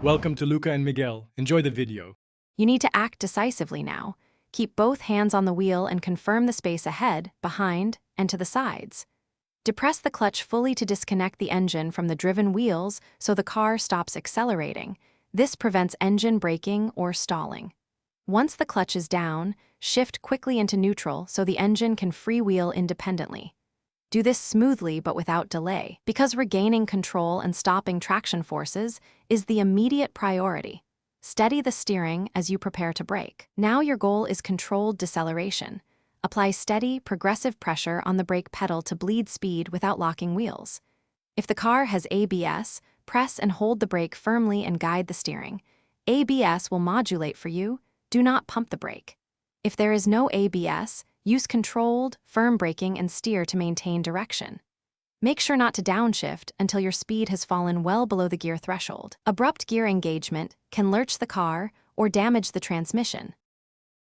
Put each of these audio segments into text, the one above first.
Welcome to Luca and Miguel. Enjoy the video. You need to act decisively now. Keep both hands on the wheel and confirm the space ahead, behind, and to the sides. Depress the clutch fully to disconnect the engine from the driven wheels so the car stops accelerating. This prevents engine braking or stalling. Once the clutch is down, shift quickly into neutral so the engine can freewheel independently. Do this smoothly but without delay, because regaining control and stopping traction forces is the immediate priority. Steady the steering as you prepare to brake. Now your goal is controlled deceleration. Apply steady, progressive pressure on the brake pedal to bleed speed without locking wheels. If the car has ABS, press and hold the brake firmly and guide the steering. ABS will modulate for you. Do not pump the brake. If there is no ABS, use controlled, firm braking and steer to maintain direction. Make sure not to downshift until your speed has fallen well below the gear threshold. Abrupt gear engagement can lurch the car or damage the transmission.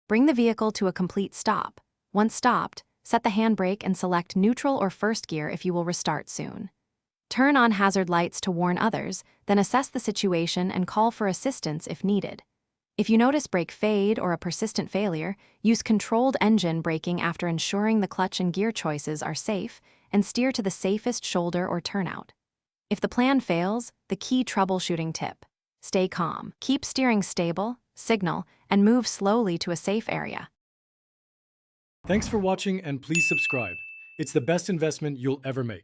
Bring the vehicle to a complete stop. Once stopped, set the handbrake and select neutral or first gear if you will restart soon. Turn on hazard lights to warn others, then assess the situation and call for assistance if needed. If you notice brake fade or a persistent failure, use controlled engine braking after ensuring the clutch and gear choices are safe, and steer to the safest shoulder or turnout. If the plan fails, the key troubleshooting tip: stay calm, keep steering stable, signal, and move slowly to a safe area. Thanks for watching and please subscribe. It's the best investment you'll ever make.